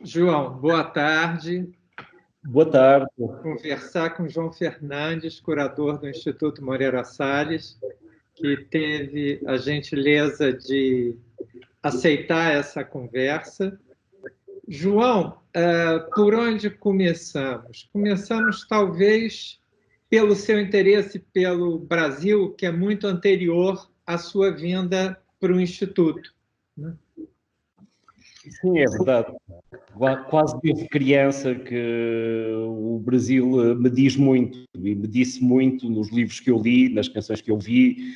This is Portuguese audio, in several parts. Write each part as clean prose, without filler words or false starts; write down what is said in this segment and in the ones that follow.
João, boa tarde. Boa tarde. Conversar com João Fernandes, curador do Instituto Moreira Salles, que teve a gentileza de aceitar essa conversa. João, por onde começamos? Começamos, talvez, pelo seu interesse pelo Brasil, que é muito anterior à sua vinda para o Instituto, né? Sim, é verdade. Quase desde criança que o Brasil me diz muito, e me disse muito nos livros que eu li, nas canções que eu vi,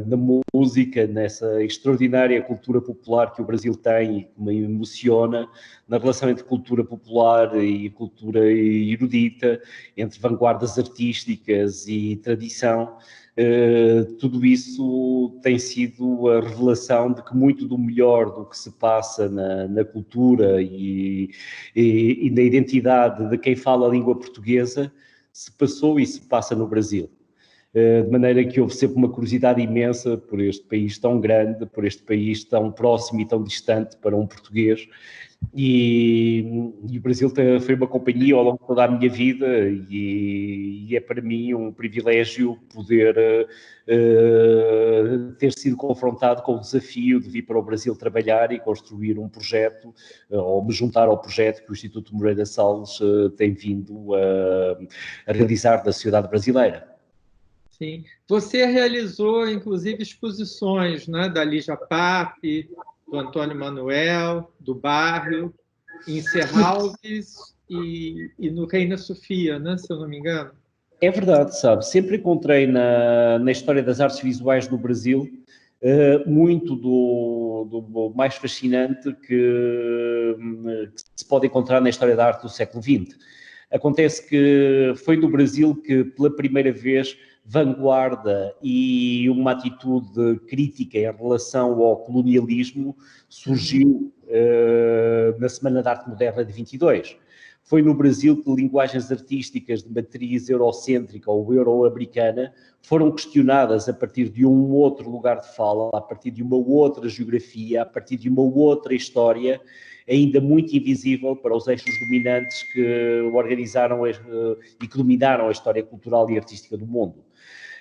na música, nessa extraordinária cultura popular que o Brasil tem e que me emociona, na relação entre cultura popular e cultura erudita, entre vanguardas artísticas e tradição. Tudo isso tem sido a revelação de que muito do melhor do que se passa na cultura e na identidade de quem fala a língua portuguesa se passou e se passa no Brasil. De maneira que houve sempre uma curiosidade imensa por este país tão grande, por este país tão próximo e tão distante para um português. E o Brasil foi uma companhia ao longo de toda a minha vida e é para mim um privilégio poder ter sido confrontado com o desafio de vir para o Brasil trabalhar e construir um projeto, ou me juntar ao projeto que o Instituto Moreira Salles tem vindo a realizar da sociedade brasileira. Sim. Você realizou, inclusive, exposições, né, da Lígia Pape, do Antônio Manuel, do Barrio, em Serralves e no Reina Sofia, né, se eu não me engano. É verdade, sabe? Sempre encontrei na história das artes visuais no Brasil muito do mais fascinante que se pode encontrar na história da arte do século XX. Acontece que foi no Brasil que, pela primeira vez, vanguarda e uma atitude crítica em relação ao colonialismo surgiu na Semana da Arte Moderna de 22. Foi no Brasil que linguagens artísticas de matriz eurocêntrica ou euro-americana foram questionadas a partir de um outro lugar de fala, a partir de uma outra geografia, a partir de uma outra história, ainda muito invisível para os eixos dominantes que organizaram e que dominaram a história cultural e artística do mundo.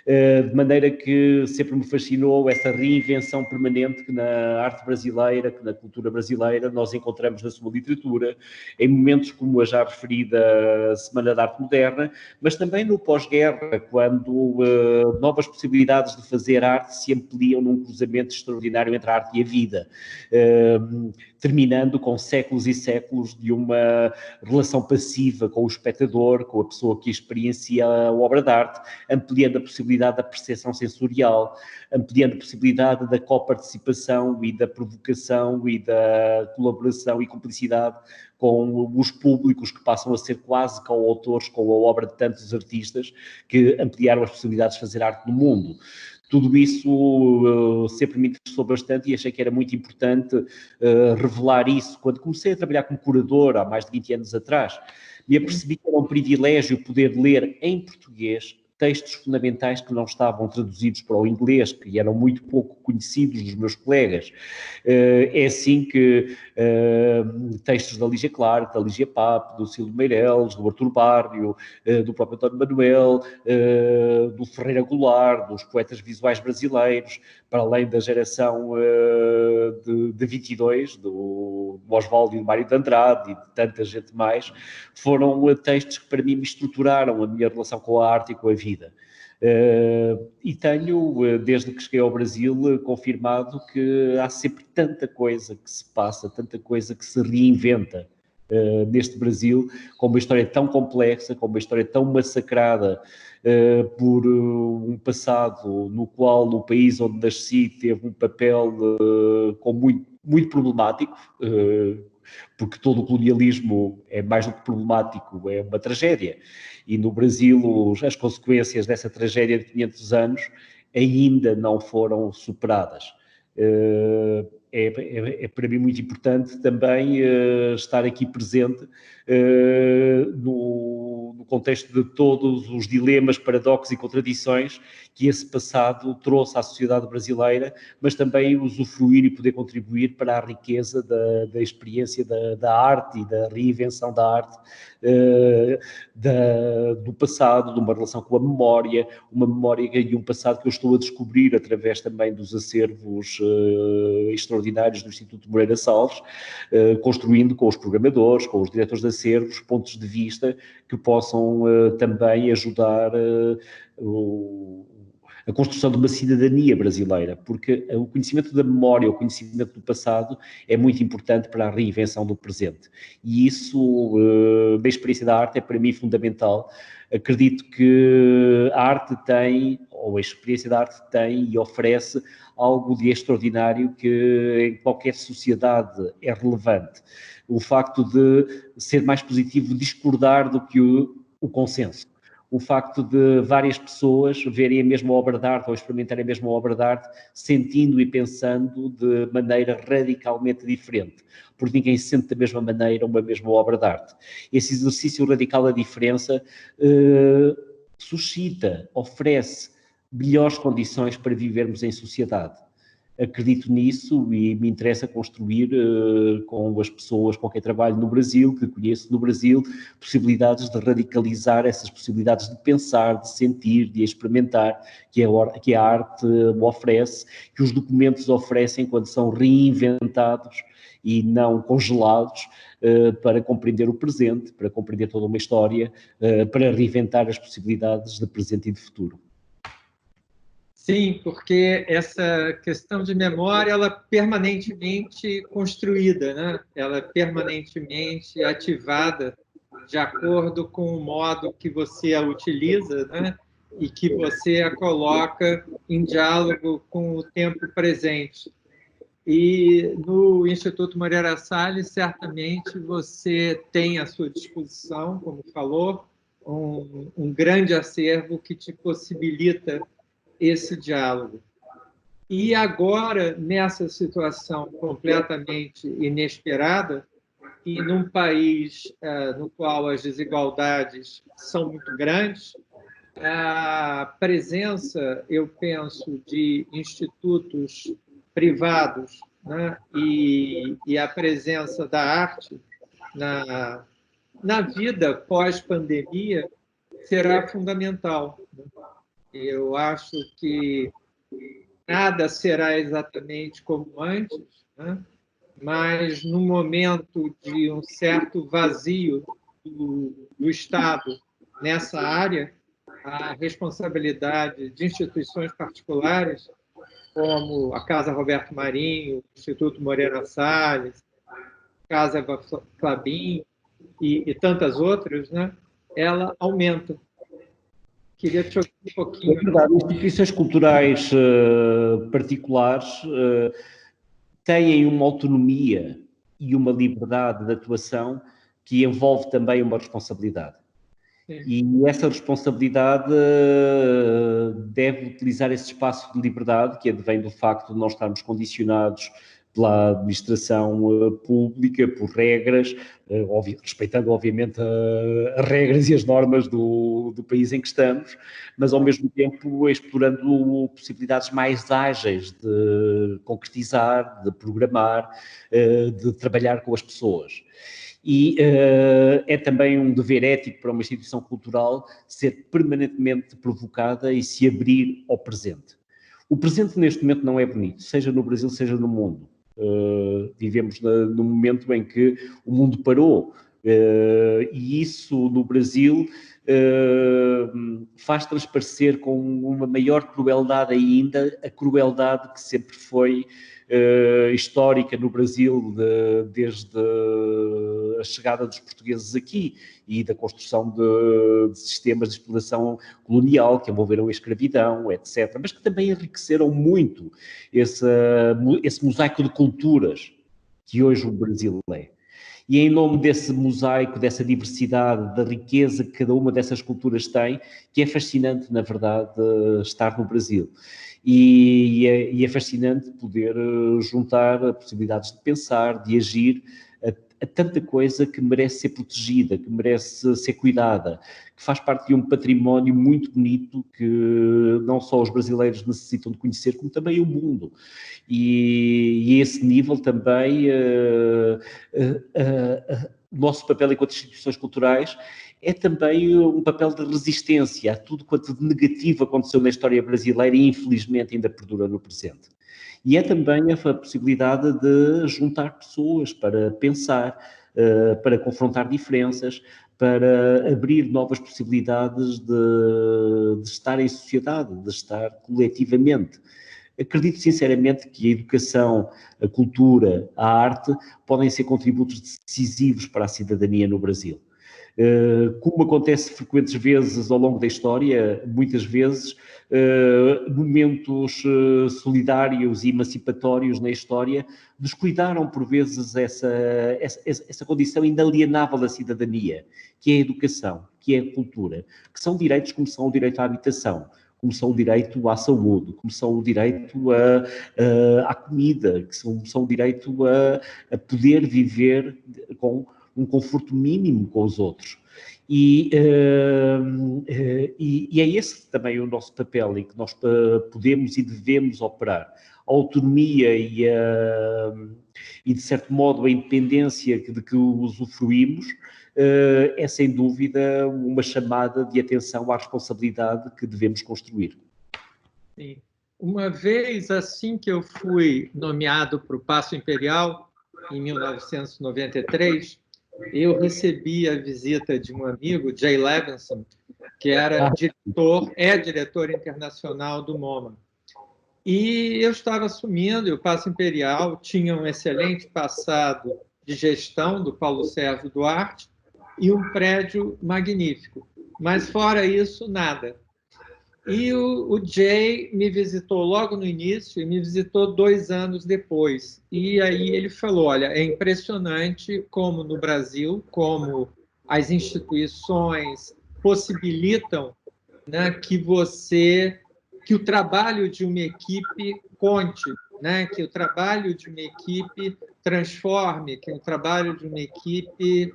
De maneira que sempre me fascinou essa reinvenção permanente que na arte brasileira, que na cultura brasileira nós encontramos na sua literatura, em momentos como a já referida Semana da Arte Moderna, mas também no pós-guerra, quando novas possibilidades de fazer arte se ampliam num cruzamento extraordinário entre a arte e a vida, terminando com séculos e séculos de uma relação passiva com o espectador, com a pessoa que experiencia a obra de arte, ampliando a possibilidade da percepção sensorial, ampliando a possibilidade da coparticipação e da provocação e da colaboração e cumplicidade com os públicos que passam a ser quase coautores com a obra de tantos artistas que ampliaram as possibilidades de fazer arte no mundo. Tudo isso sempre me interessou bastante e achei que era muito importante revelar isso. Quando comecei a trabalhar como curador, há mais de 20 anos atrás, me apercebi que era um privilégio poder ler em português textos fundamentais que não estavam traduzidos para o inglês, que eram muito pouco conhecidos dos meus colegas. É assim que textos da Lígia Clark, da Lígia Pape, do Cílio Meireles, do Artur Barrio, do próprio António Manuel, do Ferreira Goulart, dos poetas visuais brasileiros, para além da geração de 22, do Oswaldo e do Mário de Andrade e de tanta gente mais, foram textos que para mim me estruturaram a minha relação com a arte e com a vida. E tenho, desde que cheguei ao Brasil, confirmado que há sempre tanta coisa que se passa, tanta coisa que se reinventa neste Brasil, com uma história tão complexa, com uma história tão massacrada por um passado no qual o país onde nasci teve um papel muito problemático, porque todo o colonialismo é mais do que problemático, é uma tragédia. E no Brasil as consequências dessa tragédia de 500 anos ainda não foram superadas. é para mim muito importante também estar aqui presente no contexto de todos os dilemas, paradoxos e contradições que esse passado trouxe à sociedade brasileira, mas também usufruir e poder contribuir para a riqueza da experiência da arte e da reinvenção da arte do passado, de uma relação com a memória, uma memória e um passado que eu estou a descobrir através também dos acervos extraordinários do Instituto Moreira Salles, construindo com os programadores, com os diretores de acervos, pontos de vista que possam também ajudar a construção de uma cidadania brasileira, porque o conhecimento da memória, o conhecimento do passado é muito importante para a reinvenção do presente. E isso, da experiência da arte, é para mim fundamental. Acredito que a arte tem, ou a experiência da arte tem e oferece algo de extraordinário que em qualquer sociedade é relevante. O facto de ser mais positivo discordar do que o consenso. O facto de várias pessoas verem a mesma obra de arte ou experimentarem a mesma obra de arte sentindo e pensando de maneira radicalmente diferente, porque ninguém sente da mesma maneira uma mesma obra de arte. Esse exercício radical da diferença suscita, oferece melhores condições para vivermos em sociedade. Acredito nisso e me interessa construir com as pessoas com quem trabalho no Brasil, que conheço no Brasil, possibilidades de radicalizar essas possibilidades de pensar, de sentir, de experimentar, que a arte oferece, que os documentos oferecem quando são reinventados e não congelados para compreender o presente, para compreender toda uma história, para reinventar as possibilidades de presente e de futuro. Sim, porque essa questão de memória, ela é permanentemente construída, né? Ela é permanentemente ativada de acordo com o modo que você a utiliza, né? E que você a coloca em diálogo com o tempo presente. E no Instituto Moreira Salles, certamente você tem à sua disposição, como falou, um grande acervo que te possibilita esse diálogo. E agora, nessa situação completamente inesperada, e num país no qual as desigualdades são muito grandes, a presença, eu penso, de institutos privados, né, e a presença da arte na vida pós-pandemia será fundamental. Eu acho que nada será exatamente como antes, né? Mas no momento de um certo vazio do Estado nessa área, a responsabilidade de instituições particulares, como a Casa Roberto Marinho, o Instituto Moreira Salles, Casa Klabin e tantas outras, né? Ela aumenta. Queria te ouvir um pouquinho. É verdade, instituições culturais particulares têm uma autonomia e uma liberdade de atuação que envolve também uma responsabilidade. Sim. E essa responsabilidade deve utilizar esse espaço de liberdade que advém do facto de não estarmos condicionados pela administração pública, por regras, respeitando obviamente as regras e as normas do país em que estamos, mas ao mesmo tempo explorando possibilidades mais ágeis de concretizar, de programar, de trabalhar com as pessoas. E é também um dever ético para uma instituição cultural ser permanentemente provocada e se abrir ao presente. O presente neste momento não é bonito, seja no Brasil, seja no mundo. Vivemos num momento em que o mundo parou e isso no Brasil faz transparecer com uma maior crueldade ainda a crueldade que sempre foi histórica no Brasil desde a chegada dos portugueses aqui e da construção de sistemas de exploração colonial que envolveram a escravidão, etc., mas que também enriqueceram muito esse mosaico de culturas que hoje o Brasil é. E é em nome desse mosaico, dessa diversidade, da riqueza que cada uma dessas culturas tem, que é fascinante, na verdade, estar no Brasil. E é fascinante poder juntar possibilidades de pensar, de agir, a tanta coisa que merece ser protegida, que merece ser cuidada, que faz parte de um património muito bonito que não só os brasileiros necessitam de conhecer, como também o mundo. E a esse nível também o nosso papel enquanto instituições culturais é também um papel de resistência a tudo quanto de negativo aconteceu na história brasileira e infelizmente ainda perdura no presente. E é também a possibilidade de juntar pessoas para pensar, para confrontar diferenças, para abrir novas possibilidades de estar em sociedade, de estar coletivamente. Acredito sinceramente que a educação, a cultura, a arte podem ser contributos decisivos para a cidadania no Brasil. Como acontece frequentes vezes ao longo da história, muitas vezes, momentos solidários e emancipatórios na história descuidaram por vezes essa condição inalienável da cidadania, que é a educação, que é a cultura, que são direitos como são o direito à habitação, como são o direito à saúde, como são o direito à comida, que são o direito a poder viver com um conforto mínimo com os outros. E é esse também o nosso papel em que nós podemos e devemos operar. A autonomia e de certo modo, a independência de que usufruímos é, sem dúvida, uma chamada de atenção à responsabilidade que devemos construir. Sim. Uma vez, assim que eu fui nomeado para o Paço Imperial, em 1993, eu recebi a visita de um amigo, Jay Levinson, que é diretor internacional do MoMA. E eu estava assumindo, e o Paço Imperial tinha um excelente passado de gestão do Paulo Sérgio Duarte e um prédio magnífico. Mas, fora isso, nada. E o Jay me visitou logo no início e me visitou 2 anos depois. E aí ele falou, olha, é impressionante como no Brasil, como as instituições possibilitam, né, que o trabalho de uma equipe conte, né, que o trabalho de uma equipe transforme, que o trabalho de uma equipe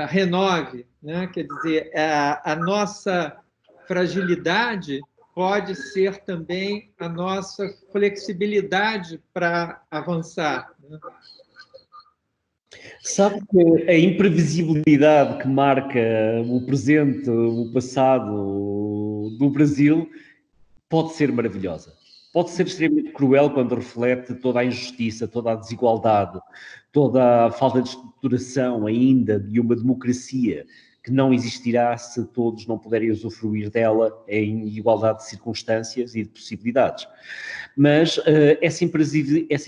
renove, né? Quer dizer, a nossa fragilidade pode ser também a nossa flexibilidade para avançar, né? Sabe que a imprevisibilidade que marca o presente, o passado do Brasil pode ser maravilhosa. Pode ser extremamente cruel quando reflete toda a injustiça, toda a desigualdade, toda a falta de estruturação ainda de uma democracia que não existirá se todos não puderem usufruir dela em igualdade de circunstâncias e de possibilidades. Mas essa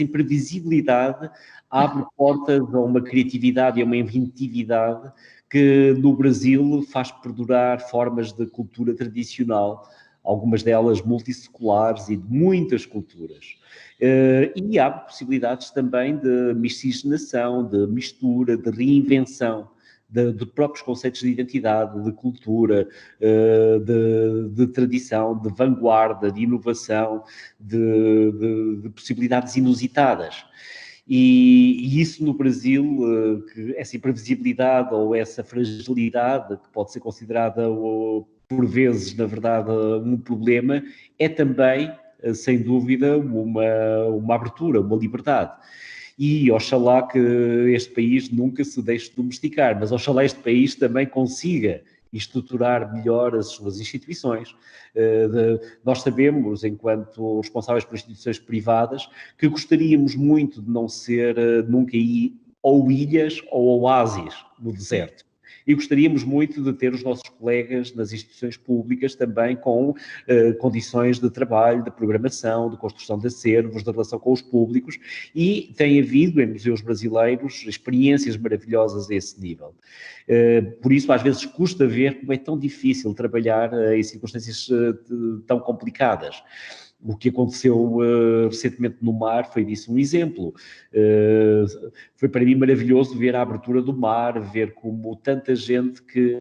imprevisibilidade abre portas a uma criatividade e a uma inventividade que no Brasil faz perdurar formas de cultura tradicional, algumas delas multisseculares e de muitas culturas. E há possibilidades também de miscigenação, de mistura, de reinvenção de próprios conceitos de identidade, de cultura, de tradição, de vanguarda, de inovação, de possibilidades inusitadas. E isso no Brasil, essa imprevisibilidade ou essa fragilidade, que pode ser considerada por vezes, na verdade, um problema, é também, sem dúvida, uma abertura, uma liberdade. E oxalá que este país nunca se deixe domesticar, mas oxalá este país também consiga estruturar melhor as suas instituições. Nós sabemos, enquanto responsáveis por instituições privadas, que gostaríamos muito de não ser nunca ou ilhas ou oásis no deserto. E gostaríamos muito de ter os nossos colegas nas instituições públicas também com condições de trabalho, de programação, de construção de acervos, de relação com os públicos, e tem havido em museus brasileiros experiências maravilhosas a esse nível. Por isso, às vezes, custa ver como é tão difícil trabalhar em circunstâncias tão complicadas. O que aconteceu recentemente no mar foi disso um exemplo. Foi para mim maravilhoso ver a abertura do mar, ver como tanta gente que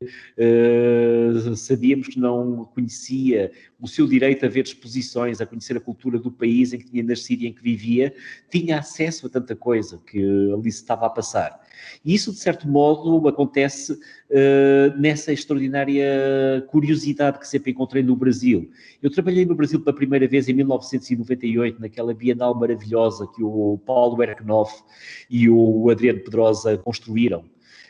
sabíamos que não conhecia o seu direito a ver exposições, a conhecer a cultura do país em que tinha nascido e em que vivia, tinha acesso a tanta coisa que ali se estava a passar. E isso, de certo modo, acontece nessa extraordinária curiosidade que sempre encontrei no Brasil. Eu trabalhei no Brasil pela primeira vez em 1998, naquela Bienal maravilhosa que o Paulo Herknoff e o Adriano Pedrosa construíram,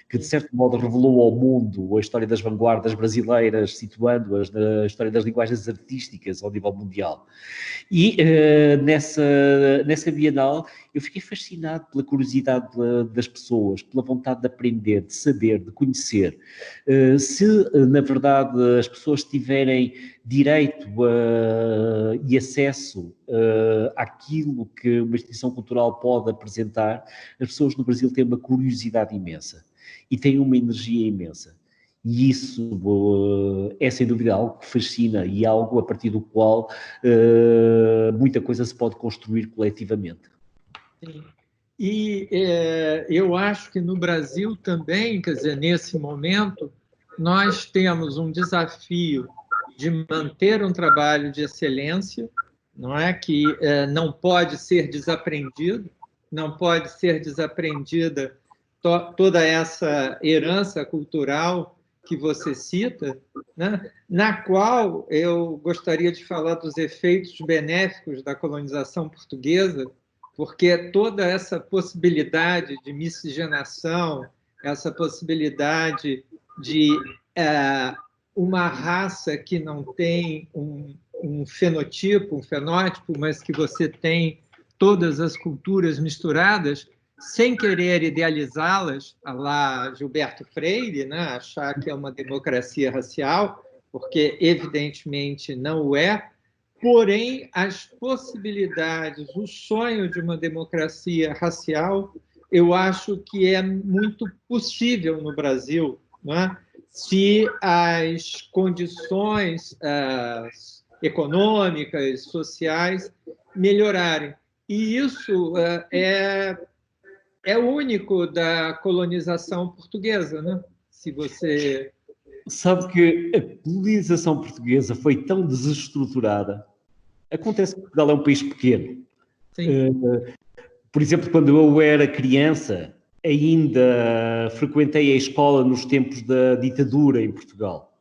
que de certo modo revelou ao mundo a história das vanguardas brasileiras, situando-as na história das linguagens artísticas ao nível mundial. E nessa Bienal eu fiquei fascinado pela curiosidade das pessoas, pela vontade de aprender, de saber, de conhecer. Se, na verdade, as pessoas tiverem direito e acesso àquilo que uma instituição cultural pode apresentar, as pessoas no Brasil têm uma curiosidade imensa e têm uma energia imensa. E isso é, sem dúvida, algo que fascina e algo a partir do qual muita coisa se pode construir coletivamente. Sim. E eu acho que no Brasil também, quer dizer, nesse momento, nós temos um desafio de manter um trabalho de excelência, não é? Que não pode ser desaprendido, não pode ser desaprendida toda essa herança cultural que você cita, né? Na qual eu gostaria de falar dos efeitos benéficos da colonização portuguesa, porque toda essa possibilidade de miscigenação, essa possibilidade de uma raça que não tem um fenotipo, um fenótipo, mas que você tem todas as culturas misturadas, sem querer idealizá-las, a lá Gilberto Freire, né? Achar que é uma democracia racial, porque evidentemente não o é, porém as possibilidades, o sonho de uma democracia racial, eu acho que é muito possível no Brasil, né? Se as condições econômicas, sociais melhorarem. E isso é único da colonização portuguesa, né? Se você... Sabe que a colonização portuguesa foi tão desestruturada. Acontece que Portugal é um país pequeno. Por exemplo, quando eu era criança, ainda frequentei a escola nos tempos da ditadura em Portugal.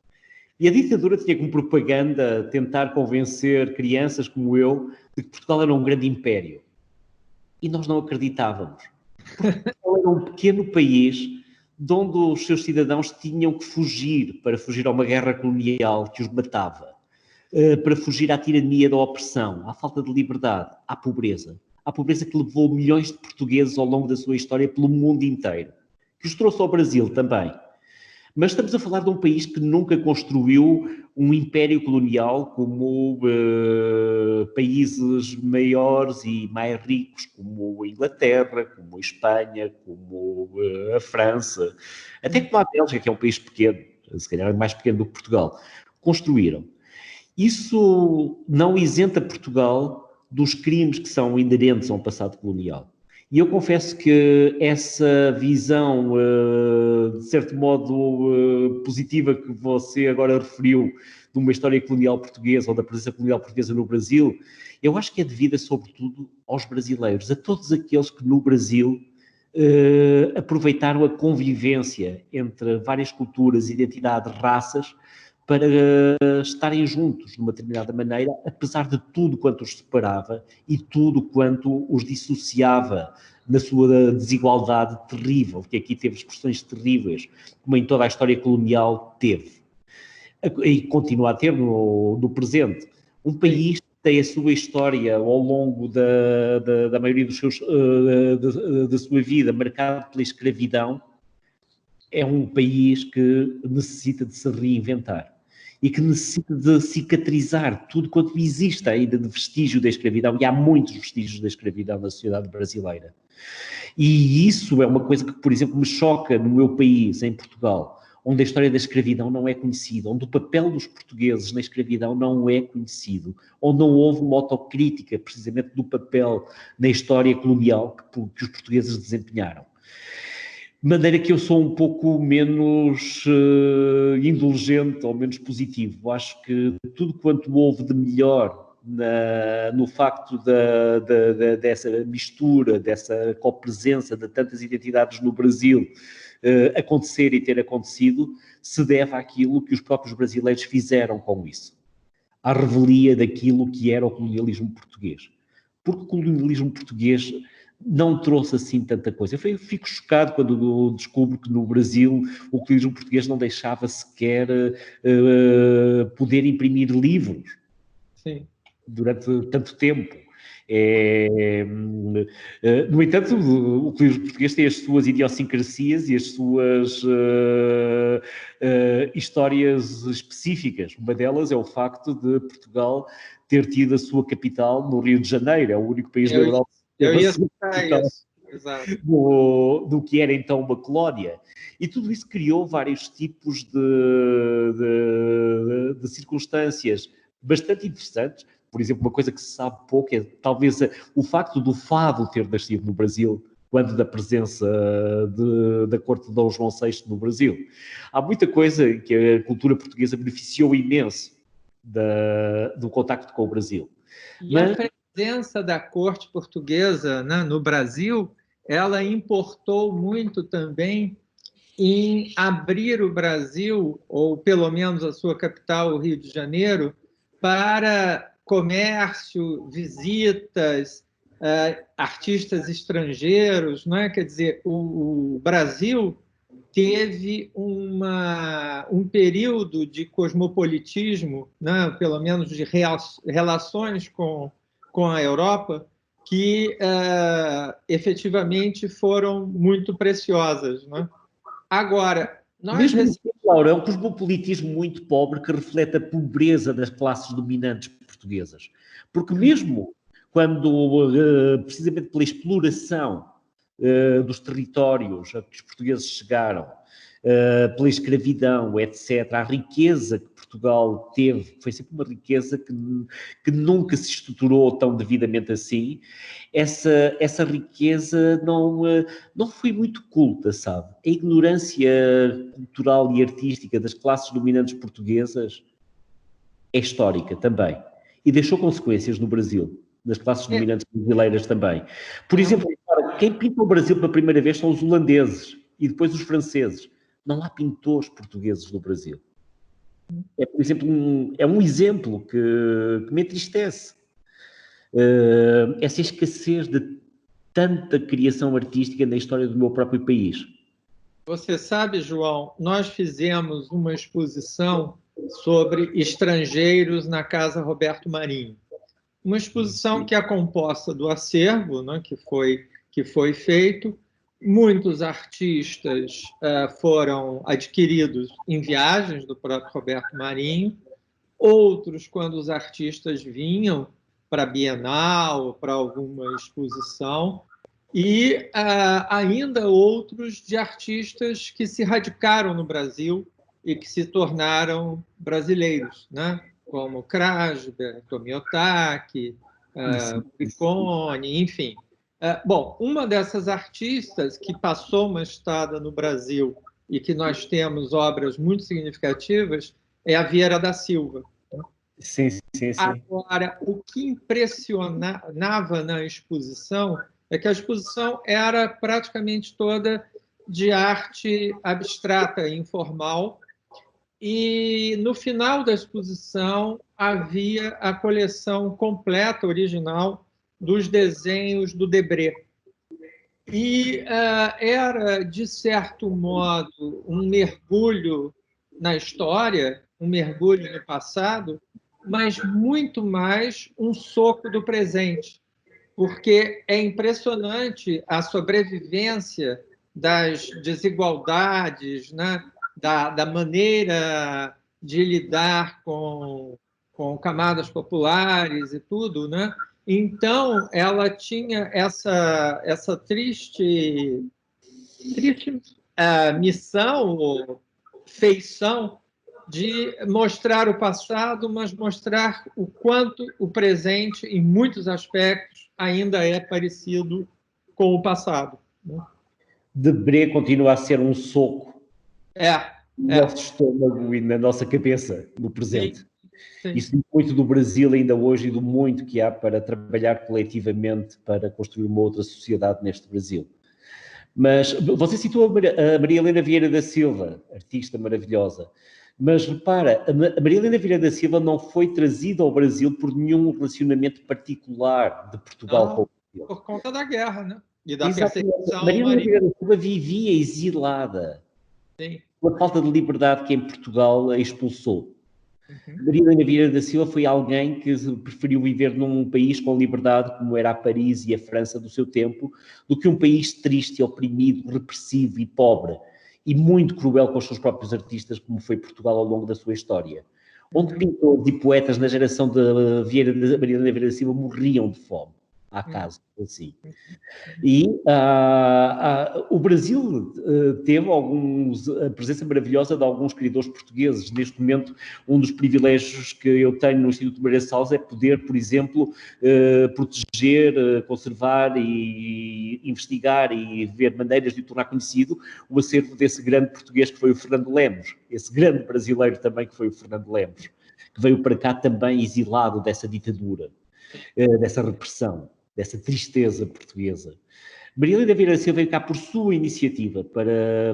E a ditadura tinha como propaganda tentar convencer crianças como eu de que Portugal era um grande império. E nós não acreditávamos. Portugal era um pequeno país de onde os seus cidadãos tinham que fugir para fugir a uma guerra colonial que os matava, para fugir à tirania da opressão, à falta de liberdade, à pobreza que levou milhões de portugueses ao longo da sua história pelo mundo inteiro, que os trouxe ao Brasil também. Mas estamos a falar de um país que nunca construiu um império colonial como países maiores e mais ricos, como a Inglaterra, como a Espanha, como a França, até como a Bélgica, que é um país pequeno, se calhar é mais pequeno do que Portugal, construíram. Isso não isenta Portugal dos crimes que são inerentes a um passado colonial. E eu confesso que essa visão, de certo modo, positiva que você agora referiu de uma história colonial portuguesa ou da presença colonial portuguesa no Brasil, eu acho que é devida, sobretudo, aos brasileiros, a todos aqueles que no Brasil aproveitaram a convivência entre várias culturas, identidades, raças, para estarem juntos de uma determinada maneira, apesar de tudo quanto os separava e tudo quanto os dissociava na sua desigualdade terrível, que aqui teve expressões terríveis, como em toda a história colonial teve. E continua a ter no presente. Um país que tem a sua história ao longo da maioria da sua vida marcada pela escravidão, é um país que necessita de se reinventar e que necessita de cicatrizar tudo quanto existe ainda de vestígio da escravidão, e há muitos vestígios da escravidão na sociedade brasileira. E isso é uma coisa que, por exemplo, me choca no meu país, em Portugal, onde a história da escravidão não é conhecida, onde o papel dos portugueses na escravidão não é conhecido, onde não houve uma autocrítica, precisamente, do papel na história colonial que os portugueses desempenharam. De maneira que eu sou um pouco menos indulgente ou menos positivo. Acho que tudo quanto houve de melhor no facto dessa mistura, dessa copresença de tantas identidades no Brasil acontecer e ter acontecido, se deve àquilo que os próprios brasileiros fizeram com isso. À revelia daquilo que era o colonialismo português. Porque o colonialismo português não trouxe assim tanta coisa. Eu fico chocado quando descubro que no Brasil o colonialismo português não deixava sequer poder imprimir livros. Sim. Durante tanto tempo. No entanto, o colonialismo português tem as suas idiosincrasias e as suas histórias específicas. Uma delas é o facto de Portugal ter tido a sua capital no Rio de Janeiro. É o único país da Europa que teve a sua capital do que era então uma colónia. E tudo isso criou vários tipos de circunstâncias bastante interessantes. Por exemplo, uma coisa que se sabe pouco é talvez o facto do fado ter nascido no Brasil, quando da presença da corte de Dom João VI no Brasil. Há muita coisa que a cultura portuguesa beneficiou imenso do contacto com o Brasil. E a presença da corte portuguesa, né, no Brasil, ela importou muito também em abrir o Brasil, ou pelo menos a sua capital, o Rio de Janeiro, para comércio, visitas, artistas estrangeiros, não é? Quer dizer, o Brasil teve um período de cosmopolitismo, né? Pelo menos de relações com a Europa, que efetivamente foram muito preciosas, né? Agora, Mesmo Laura, é um cosmopolitismo muito pobre que reflete a pobreza das classes dominantes portuguesas. Porque mesmo quando, precisamente pela exploração dos territórios a que os portugueses chegaram, pela escravidão, etc., a riqueza que Portugal teve, foi sempre uma riqueza que nunca se estruturou tão devidamente assim. Essa riqueza não foi muito culta, sabe? A ignorância cultural e artística das classes dominantes portuguesas é histórica também. E deixou consequências no Brasil, das classes dominantes brasileiras também. Por exemplo, quem pinta o Brasil pela primeira vez são os holandeses e depois os franceses. Não há pintores portugueses no Brasil. É, por exemplo, um exemplo que me entristece. Essa escassez de tanta criação artística na história do meu próprio país. Você sabe, João, nós fizemos uma exposição sobre estrangeiros na Casa Roberto Marinho. Uma exposição que é composta do acervo, né, que foi feito. Muitos artistas foram adquiridos em viagens do próprio Roberto Marinho, outros, quando os artistas vinham para a Bienal, para alguma exposição, e ainda outros de artistas que se radicaram no Brasil e que se tornaram brasileiros, né? Como Krasber, Tomiotaki, Morricone, enfim. Bom, uma dessas artistas que passou uma estada no Brasil e que nós temos obras muito significativas é a Vieira da Silva. Sim. Agora, o que impressionava na exposição é que a exposição era praticamente toda de arte abstrata e informal, e no final da exposição havia a coleção completa, original, dos desenhos do Debré. E era, de certo modo, um mergulho na história, um mergulho no passado, mas muito mais um soco do presente, porque é impressionante a sobrevivência das desigualdades, né? da maneira de lidar com camadas populares e tudo, né? Então, ela tinha essa triste missão, feição de mostrar o passado, mas mostrar o quanto o presente, em muitos aspectos, ainda é parecido com o passado. Debré continua a ser um soco no É. nosso estômago e na nossa cabeça, no presente. Sim, sim. Isso diz muito do Brasil ainda hoje e do muito que há para trabalhar coletivamente para construir uma outra sociedade neste Brasil. Mas você citou a Maria Helena Vieira da Silva, artista maravilhosa. Mas repara, a Maria Helena Vieira da Silva não foi trazida ao Brasil por nenhum relacionamento particular de Portugal com o Brasil. Por conta da guerra, né? E da Exatamente. perseguição. Maria Helena Vieira da Silva vivia exilada. Sim. Pela falta de liberdade que em Portugal a expulsou. Maria Helena Vieira da Silva foi alguém que preferiu viver num país com liberdade, como era a Paris e a França do seu tempo, do que um país triste, oprimido, repressivo e pobre, e muito cruel com os seus próprios artistas, como foi Portugal ao longo da sua história. Onde pintores e poetas na geração de Maria Helena Vieira da Silva morriam de fome. Há casos assim. E o Brasil teve a presença maravilhosa de alguns escritores portugueses. Neste momento, um dos privilégios que eu tenho no Instituto Moreira Salles é poder, por exemplo, proteger, conservar e investigar e ver maneiras de o tornar conhecido o acervo desse grande português que foi o Fernando Lemos, esse grande brasileiro também que foi o Fernando Lemos, que veio para cá também exilado dessa ditadura, dessa repressão, dessa tristeza portuguesa. Maria Helena Vieira da Silva veio cá por sua iniciativa para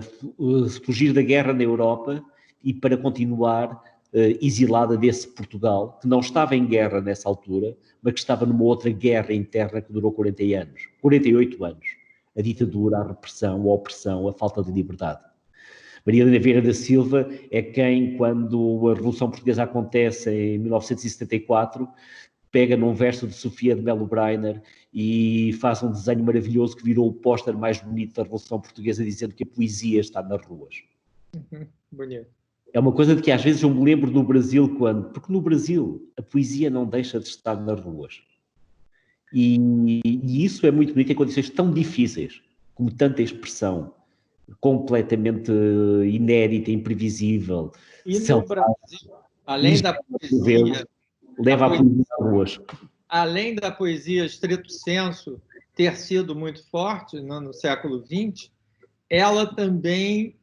fugir da guerra na Europa e para continuar exilada desse Portugal, que não estava em guerra nessa altura, mas que estava numa outra guerra interna que durou 48 anos. A ditadura, a repressão, a opressão, a falta de liberdade. Maria Helena Vieira da Silva é quem, quando a Revolução Portuguesa acontece em 1974, pega num verso de Sofia de Melo Brainer e faz um desenho maravilhoso que virou o póster mais bonito da Revolução Portuguesa, dizendo que a poesia está nas ruas. Bonito. É uma coisa de que às vezes eu me lembro no Brasil, porque no Brasil a poesia não deixa de estar nas ruas. E isso é muito bonito em condições tão difíceis, como tanta expressão, completamente inédita, imprevisível. E no Brasil, além da poesia... Leva a poesia às ruas. Além da poesia estrito sensu ter sido muito forte no século XX, ela também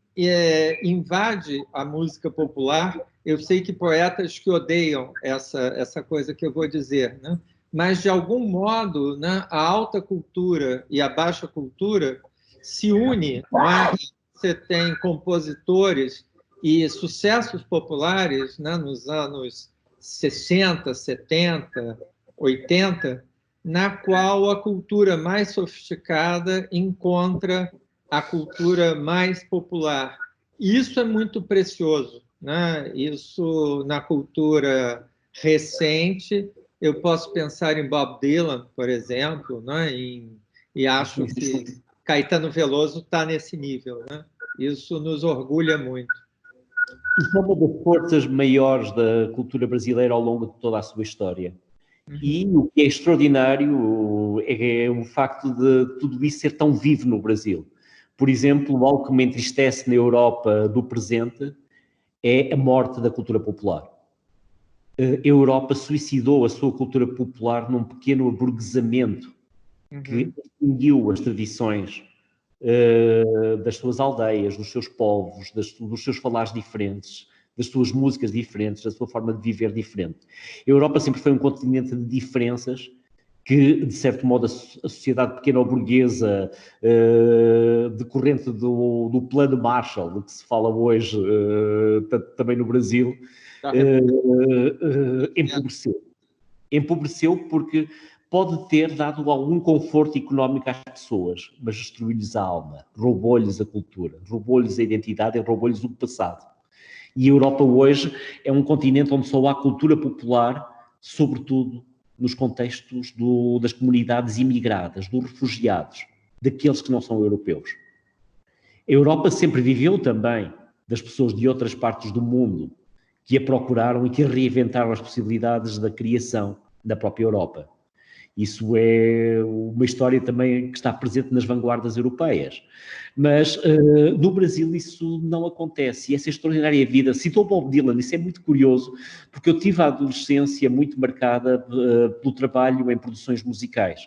invade a música popular. Eu sei que poetas que odeiam essa coisa que eu vou dizer, né? Mas, de algum modo, né, a alta cultura e a baixa cultura se unem. Né? Você tem compositores e sucessos populares, né, nos anos 60, 70, 80, na qual a cultura mais sofisticada encontra a cultura mais popular. Isso é muito precioso, né? Isso, na cultura recente, eu posso pensar em Bob Dylan, por exemplo, né? E acho que Caetano Veloso está nesse nível, né? Isso nos orgulha muito. Isso é uma das forças maiores da cultura brasileira ao longo de toda a sua história. E o que é extraordinário é o facto de tudo isso ser tão vivo no Brasil. Por exemplo, algo que me entristece na Europa do presente é a morte da cultura popular. A Europa suicidou a sua cultura popular num pequeno aburguesamento que extinguiu as tradições das suas aldeias, dos seus povos, dos seus falares diferentes, das suas músicas diferentes, da sua forma de viver diferente. A Europa sempre foi um continente de diferenças que, de certo modo, a sociedade pequeno-burguesa, decorrente do plano Marshall, do que se fala hoje também no Brasil, empobreceu. Empobreceu porque pode ter dado algum conforto económico às pessoas, mas destruiu-lhes a alma, roubou-lhes a cultura, roubou-lhes a identidade e roubou-lhes o passado. E a Europa hoje é um continente onde só há cultura popular, sobretudo nos contextos das comunidades imigradas, dos refugiados, daqueles que não são europeus. A Europa sempre viveu também das pessoas de outras partes do mundo que a procuraram e que reinventaram as possibilidades da criação da própria Europa. Isso é uma história também que está presente nas vanguardas europeias. Mas no Brasil isso não acontece. E essa extraordinária vida, citou Bob Dylan, isso é muito curioso, porque eu tive a adolescência muito marcada pelo trabalho em produções musicais.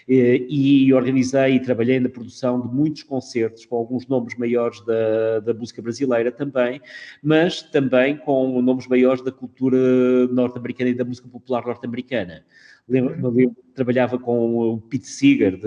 E organizei e trabalhei na produção de muitos concertos com alguns nomes maiores da música brasileira também, mas também com nomes maiores da cultura norte-americana e da música popular norte-americana. Eu trabalhava com o Pete Seeger,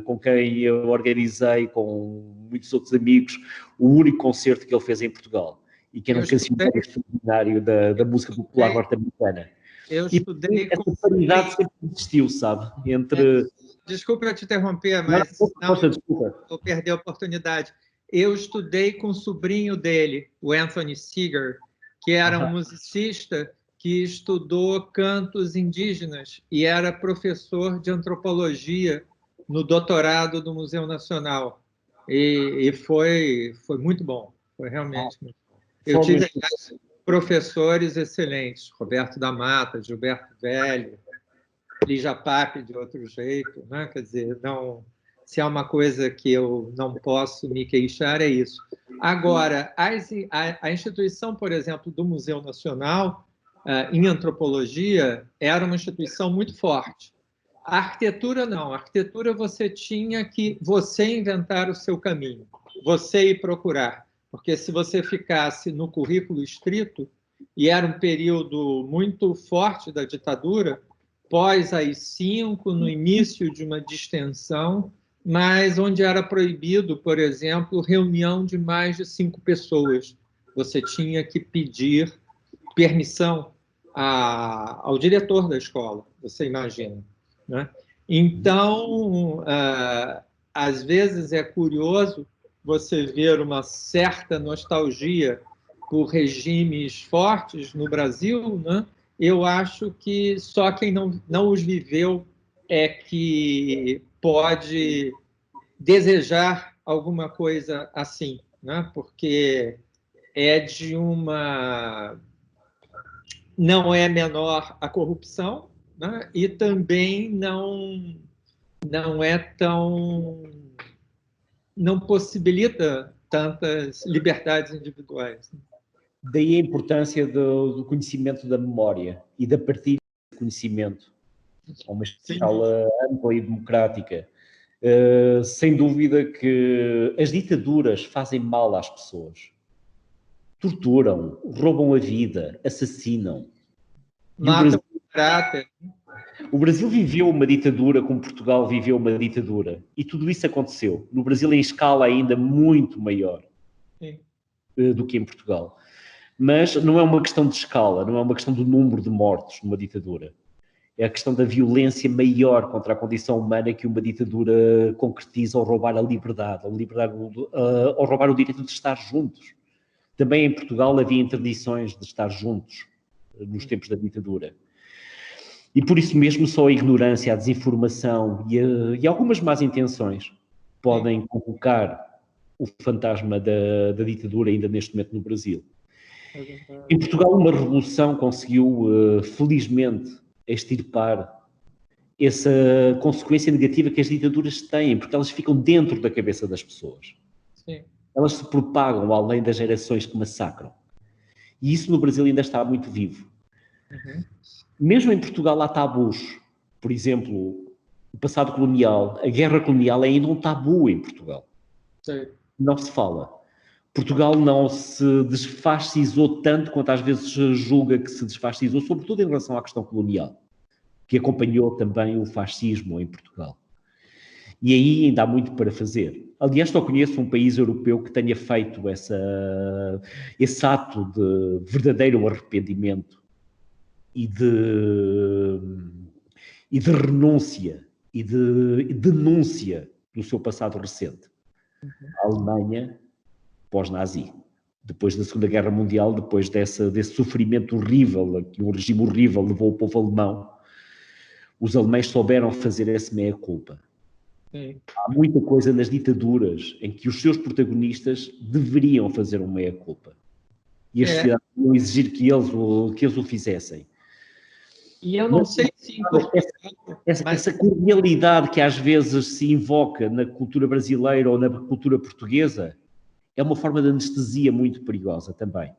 com quem eu organizei com muitos outros amigos o único concerto que ele fez em Portugal, e que era um cancioneiro extraordinário da música popular norte-americana. Eu estudei essa paridade sempre existiu, sabe? Entre... Desculpa eu te interromper, mas vou perder a oportunidade. Eu estudei com o sobrinho dele, o Anthony Seeger, que era um musicista que estudou cantos indígenas e era professor de antropologia no doutorado do Museu Nacional. E foi muito bom, foi realmente muito bom. Eu tive professores excelentes, Roberto da Mata, Gilberto Velho, Lígia Pape de outro jeito, né? Quer dizer, não, se há uma coisa que eu não posso me queixar é isso. Agora, a instituição, por exemplo, do Museu Nacional, em antropologia, era uma instituição muito forte. A arquitetura, não. A arquitetura você tinha que inventar o seu caminho, você ir procurar. Porque se você ficasse no currículo estrito, e era um período muito forte da ditadura, pós AI-5, no início de uma distensão, mas onde era proibido, por exemplo, reunião de mais de 5 pessoas. Você tinha que pedir permissão ao diretor da escola, você imagina, né? Então, às vezes é curioso você ver uma certa nostalgia por regimes fortes no Brasil, né? Eu acho que só quem não os viveu é que pode desejar alguma coisa assim, né? Porque é de uma... Não é menor a corrupção, né? E também não é tão... não possibilita tantas liberdades individuais. Daí a importância do conhecimento da memória e da partilha de conhecimento a uma escala ampla e democrática. Sem dúvida que as ditaduras fazem mal às pessoas. Torturam, roubam a vida, assassinam. Matam o caráter. O Brasil viveu uma ditadura como Portugal viveu uma ditadura. E tudo isso aconteceu. No Brasil em escala ainda muito maior do que em Portugal. Mas não é uma questão de escala, não é uma questão do número de mortos numa ditadura. É a questão da violência maior contra a condição humana que uma ditadura concretiza ao roubar a liberdade, ao roubar o direito de estar juntos. Também em Portugal havia interdições de estar juntos nos tempos da ditadura. E por isso mesmo só a ignorância, a desinformação e algumas más intenções podem convocar o fantasma da ditadura ainda neste momento no Brasil. Em Portugal uma revolução conseguiu, felizmente, extirpar essa consequência negativa que as ditaduras têm, porque elas ficam dentro da cabeça das pessoas. Sim. Elas se propagam além das gerações que massacram. E isso no Brasil ainda está muito vivo. Mesmo em Portugal há tabus. Por exemplo, o passado colonial, a guerra colonial é ainda um tabu em Portugal. Sim. Não se fala. Portugal não se desfascizou tanto quanto às vezes julga que se desfascizou, sobretudo em relação à questão colonial, que acompanhou também o fascismo em Portugal. E aí ainda há muito para fazer. Aliás, só conheço um país europeu que tenha feito esse ato de verdadeiro arrependimento e de renúncia e de denúncia do seu passado recente. A Alemanha pós-nazi, depois da Segunda Guerra Mundial, depois desse sofrimento horrível que um regime horrível levou o povo alemão, os alemães souberam fazer esse meia-culpa. Há muita coisa nas ditaduras em que os seus protagonistas deveriam fazer um meia-culpa. E as sociedades deveriam exigir que eles o fizessem. E eu não sei se em Portugal... Essa cordialidade que às vezes se invoca na cultura brasileira ou na cultura portuguesa é uma forma de anestesia muito perigosa também.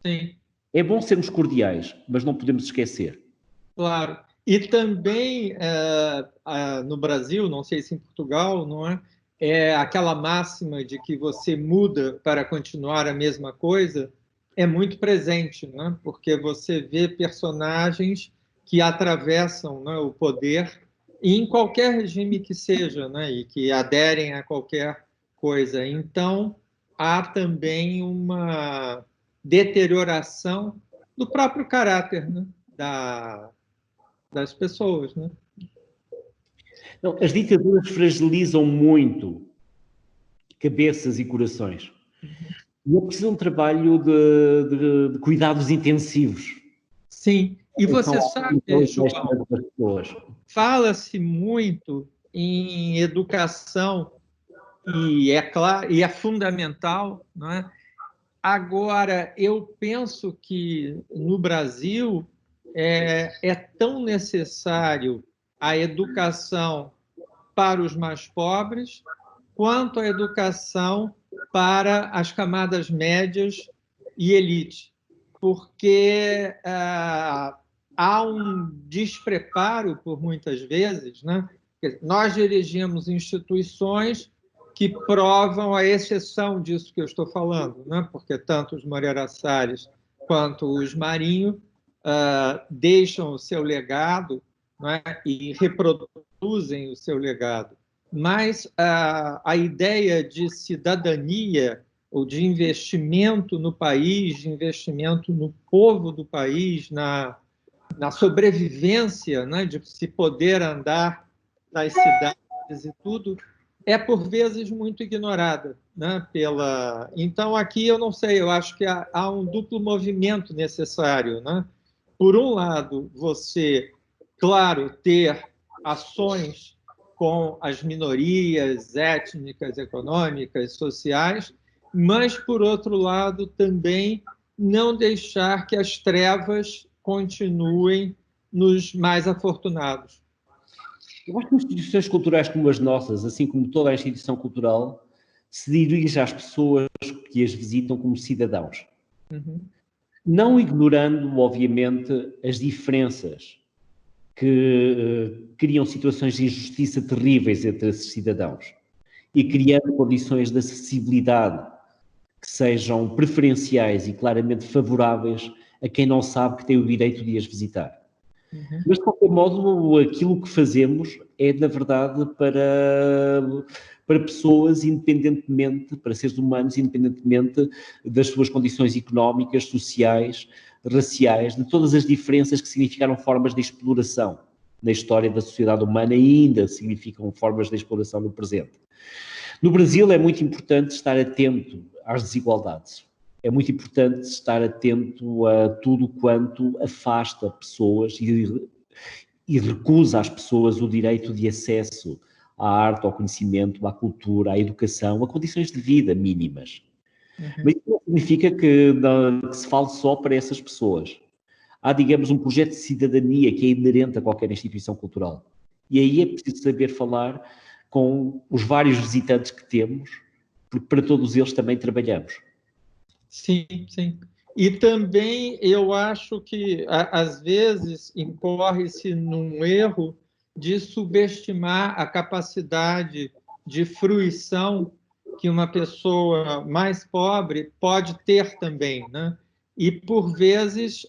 Sim. É bom sermos cordiais, mas não podemos esquecer. Claro. E também no Brasil, não sei se em Portugal, não é? É aquela máxima de que você muda para continuar a mesma coisa é muito presente, né? Porque você vê personagens que atravessam, né, o poder em qualquer regime que seja, né? E que aderem a qualquer coisa. Então, há também uma deterioração do próprio caráter, né? Das pessoas, né? Não, as ditaduras fragilizam muito cabeças e corações. E é preciso um trabalho de cuidados intensivos. Sim, e você sabe, João, fala-se muito em educação e é claro, e é fundamental, não é? Agora, eu penso que no Brasil é tão necessário a educação para os mais pobres, quanto a educação para as camadas médias e elite, porque há um despreparo, por muitas vezes, né? Nós dirigimos instituições que provam a exceção disso que eu estou falando, né? Porque tanto os Moreira Salles quanto os Marinho deixam o seu legado, né? E reproduzem o seu legado. Mas a ideia de cidadania ou de investimento no país, de investimento no povo do país, na sobrevivência, né? De se poder andar nas cidades e tudo, é por vezes muito ignorada, né? Então aqui eu não sei, eu acho que há um duplo movimento necessário, né? Por um lado, você, claro, ter ações com as minorias étnicas, econômicas, sociais, mas, por outro lado, também não deixar que as trevas continuem nos mais afortunados. Eu acho que instituições culturais como as nossas, assim como toda a instituição cultural, se dirige às pessoas que as visitam como cidadãos. Uhum. Não ignorando, obviamente, as diferenças que criam situações de injustiça terríveis entre esses cidadãos e criando condições de acessibilidade que sejam preferenciais e claramente favoráveis a quem não sabe que tem o direito de as visitar. Uhum. Mas, de qualquer modo, aquilo que fazemos é, na verdade, para pessoas, independentemente, para seres humanos, independentemente das suas condições económicas, sociais, raciais, de todas as diferenças que significaram formas de exploração na história da sociedade humana e ainda significam formas de exploração no presente. No Brasil é muito importante estar atento às desigualdades. É muito importante estar atento a tudo quanto afasta pessoas e recusa às pessoas o direito de acesso à arte, ao conhecimento, à cultura, à educação, a condições de vida mínimas. Uhum. Mas isso não significa que se fale só para essas pessoas. Há, digamos, um projeto de cidadania que é inerente a qualquer instituição cultural. E aí é preciso saber falar com os vários visitantes que temos, porque para todos eles também trabalhamos. Sim, sim. E também eu acho que, às vezes, incorre-se num erro de subestimar a capacidade de fruição que uma pessoa mais pobre pode ter também, né? E, por vezes,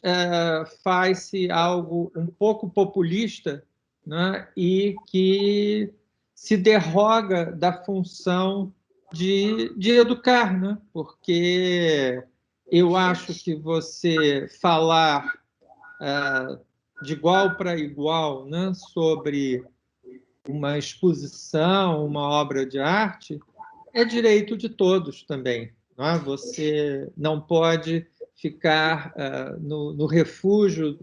faz-se algo um pouco populista, né? E que se derroga da função de educar, né? Porque eu acho que você falar de igual para igual, né, sobre uma exposição, uma obra de arte, é direito de todos também. Não é? Você não pode ficar no refúgio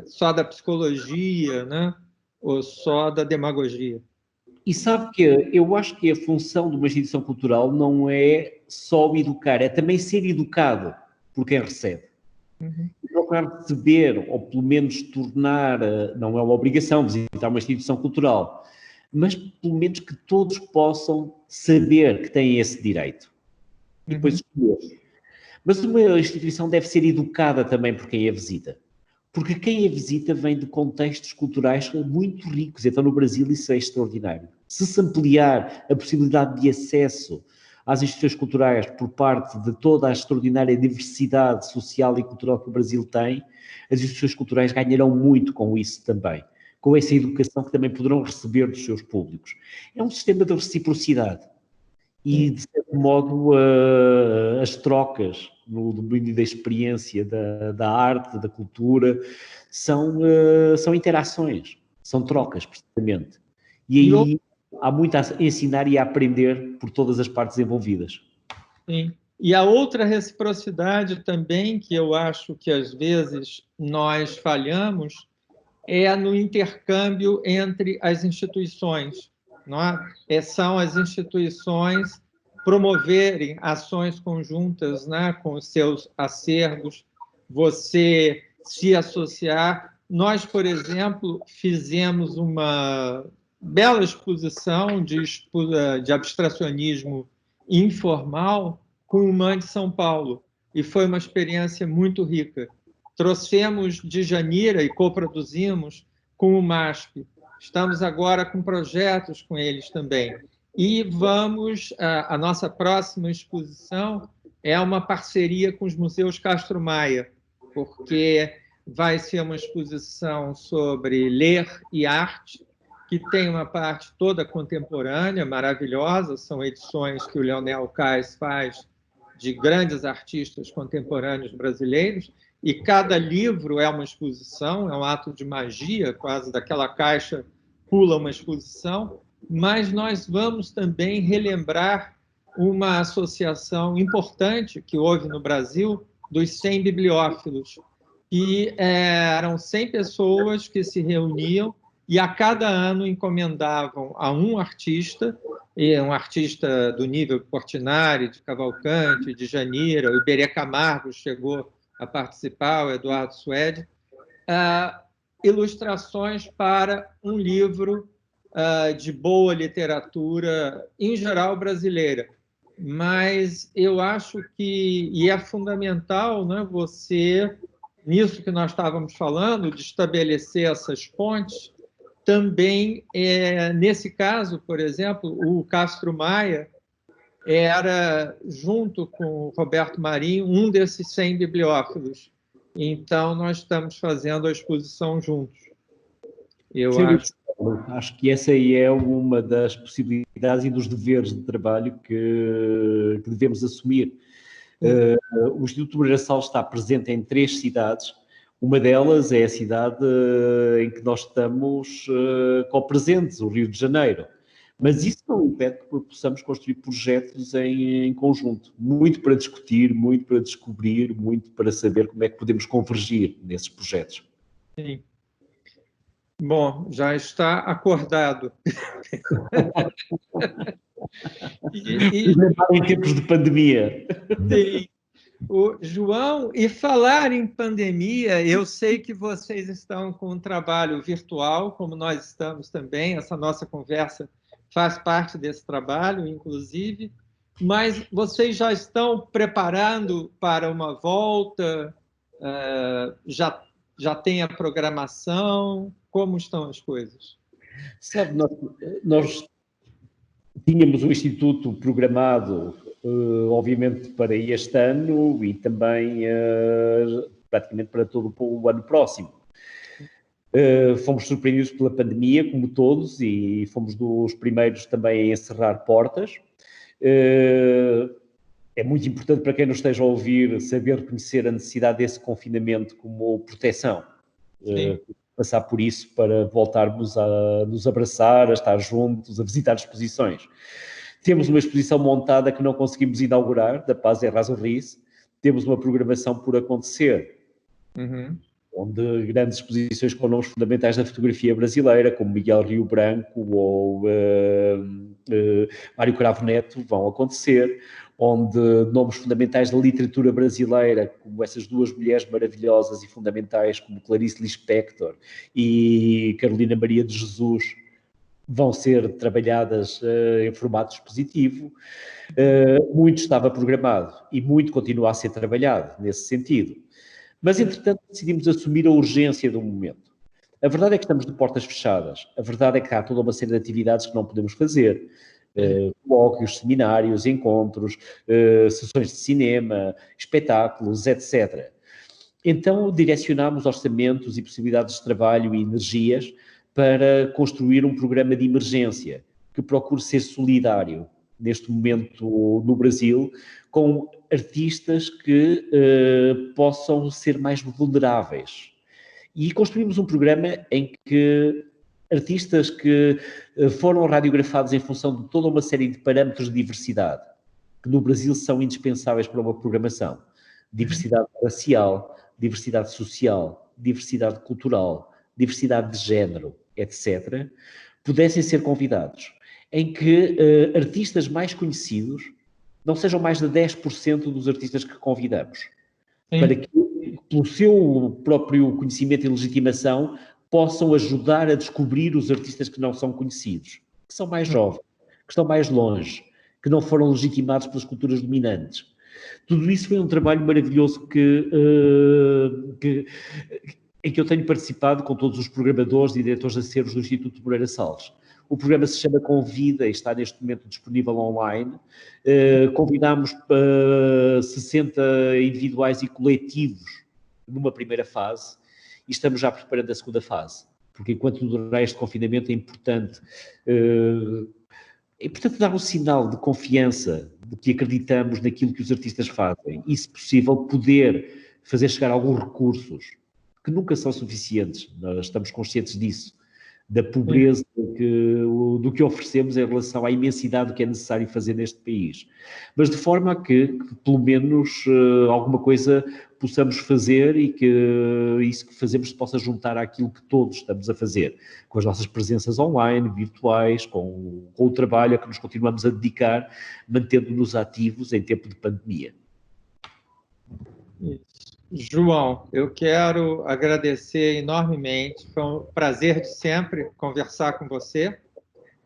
só da psicologia, né, ou só da demagogia. E sabe que eu acho que a função de uma instituição cultural não é só educar, é também ser educado por quem recebe. procurar receber, ou pelo menos tornar, não é uma obrigação visitar uma instituição cultural, mas pelo menos que todos possam saber que têm esse direito. E depois escolher. Mas uma instituição deve ser educada também por quem a visita. Porque quem a visita vem de contextos culturais muito ricos. Então, no Brasil, isso é extraordinário. Se ampliar a possibilidade de acesso às instituições culturais por parte de toda a extraordinária diversidade social e cultural que o Brasil tem, as instituições culturais ganharão muito com isso também, com essa educação que também poderão receber dos seus públicos. É um sistema de reciprocidade e, de certo modo, as trocas no domínio da experiência, da arte, da cultura, são interações, são trocas, precisamente. E aí há muito a ensinar e a aprender por todas as partes envolvidas. Sim. E a outra reciprocidade também, que eu acho que às vezes nós falhamos, é no intercâmbio entre as instituições. Não é? São as instituições promoverem ações conjuntas, né, com os seus acervos, você se associar. Nós, por exemplo, fizemos uma bela exposição de abstracionismo informal com o MAN de São Paulo, e foi uma experiência muito rica. Trouxemos de Janira e coproduzimos com o MASP. Estamos agora com projetos com eles também. E a nossa próxima exposição é uma parceria com os museus Castro Maia, porque vai ser uma exposição sobre ler e arte, que tem uma parte toda contemporânea, maravilhosa, são edições que o Leonel Cais faz de grandes artistas contemporâneos brasileiros, e cada livro é uma exposição, é um ato de magia, quase daquela caixa pula uma exposição, mas nós vamos também relembrar uma associação importante que houve no Brasil, dos 100 bibliófilos, que eram 100 pessoas que se reuniam e a cada ano encomendavam a um artista do nível Portinari, de Cavalcante, de Janira, o Iberê Camargo chegou a participar, o Eduardo Suede, ilustrações para um livro de boa literatura, em geral brasileira. Mas eu acho que, e é fundamental, né, você, nisso que nós estávamos falando, de estabelecer essas pontes, também, nesse caso, por exemplo, o Castro Maia era, junto com o Roberto Marinho, um desses 100 bibliófilos. Então, nós estamos fazendo a exposição juntos. Eu acho que essa aí é uma das possibilidades e dos deveres de trabalho que devemos assumir. O Instituto Moreira Salles está presente em 3 cidades. Uma delas é a cidade em que nós estamos co-presentes, o Rio de Janeiro. Mas isso não impede que possamos construir projetos em conjunto. Muito para discutir, muito para descobrir, muito para saber como é que podemos convergir nesses projetos. Sim. Bom, já está acordado. Em tempos de pandemia. Sim. O João, e falar em pandemia, eu sei que vocês estão com um trabalho virtual, como nós estamos também, essa nossa conversa faz parte desse trabalho, inclusive, mas vocês já estão preparando para uma volta? Já tem a programação? Como estão as coisas? Sabe, nós tínhamos um instituto programado, obviamente, para este ano e também praticamente para todo o ano próximo. Fomos surpreendidos pela pandemia, como todos, e fomos dos primeiros também a encerrar portas. É muito importante para quem nos esteja a ouvir saber reconhecer a necessidade desse confinamento como proteção. Passar por isso para voltarmos a nos abraçar, a estar juntos, a visitar exposições. Temos uma exposição montada que não conseguimos inaugurar, da Paz e Razão Riz. Temos uma programação por acontecer, onde grandes exposições com nomes fundamentais da fotografia brasileira, como Miguel Rio Branco ou Mário Cravo Neto, vão acontecer, onde nomes fundamentais da literatura brasileira, como essas duas mulheres maravilhosas e fundamentais, como Clarice Lispector e Carolina Maria de Jesus, vão ser trabalhadas em formato expositivo. Muito estava programado e muito continua a ser trabalhado nesse sentido. Mas, entretanto, decidimos assumir a urgência do momento. A verdade é que estamos de portas fechadas. A verdade é que há toda uma série de atividades que não podemos fazer. Colóquios, seminários, encontros, sessões de cinema, espetáculos, etc. Então, direcionámos orçamentos e possibilidades de trabalho e energias para construir um programa de emergência que procure ser solidário neste momento no Brasil, com artistas que possam ser mais vulneráveis. E construímos um programa em que artistas que foram radiografados em função de toda uma série de parâmetros de diversidade, que no Brasil são indispensáveis para uma programação. Diversidade racial, diversidade social, diversidade cultural, diversidade de género, etc., pudessem ser convidados, em que artistas mais conhecidos não sejam mais de 10% dos artistas que convidamos, para que, pelo seu próprio conhecimento e legitimação, possam ajudar a descobrir os artistas que não são conhecidos, que são mais jovens, que estão mais longe, que não foram legitimados pelas culturas dominantes. Tudo isso foi um trabalho maravilhoso em que eu tenho participado com todos os programadores e diretores de acervos do Instituto Moreira Salles. O programa se chama Convida e está neste momento disponível online. Convidámos 60 individuais e coletivos numa primeira fase e estamos já preparando a segunda fase, porque enquanto durar este confinamento é importante dar um sinal de confiança, de que acreditamos naquilo que os artistas fazem e, se possível, poder fazer chegar alguns recursos que nunca são suficientes, nós estamos conscientes disso, da pobreza do que oferecemos em relação à imensidade do que é necessário fazer neste país. Mas de forma a que pelo menos, alguma coisa possamos fazer e que isso que fazemos se possa juntar àquilo que todos estamos a fazer, com as nossas presenças online, virtuais, com o trabalho a que nos continuamos a dedicar, mantendo-nos ativos em tempo de pandemia. Isso. João, eu quero agradecer enormemente, foi um prazer de sempre conversar com você.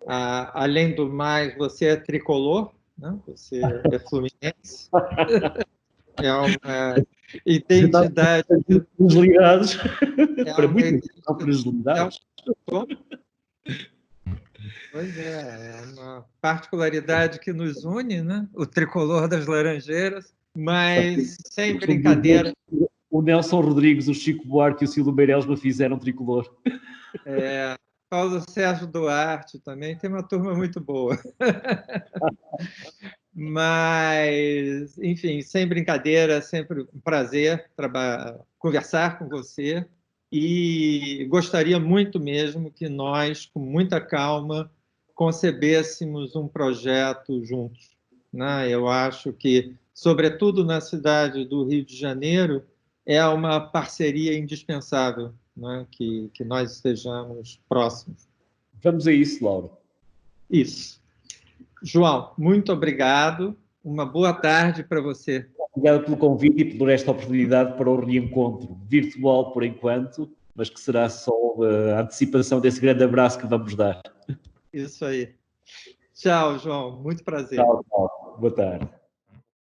Além do mais, você é tricolor, né? Você é fluminense. É uma identidade... Ligados, para muitos fragilidades. Pois é uma particularidade que nos une, né? O tricolor das Laranjeiras. Mas, sem brincadeira... O Nelson Rodrigues, o Chico Buarque e o Cilo Meirelles me fizeram tricolor. Paulo Sérgio Duarte também, tem uma turma muito boa. Mas, enfim, sem brincadeira, sempre um prazer conversar com você. E gostaria muito mesmo que nós, com muita calma, concebêssemos um projeto juntos, né? Eu acho que, sobretudo na cidade do Rio de Janeiro, é uma parceria indispensável, né? Que nós estejamos próximos. Vamos a isso, Lauro. Isso. João, muito obrigado. Uma boa tarde para você. Obrigado pelo convite e por esta oportunidade para o reencontro virtual por enquanto, mas que será só a antecipação desse grande abraço que vamos dar. Isso aí. Tchau, João. Muito prazer. Tchau, tchau. Boa tarde.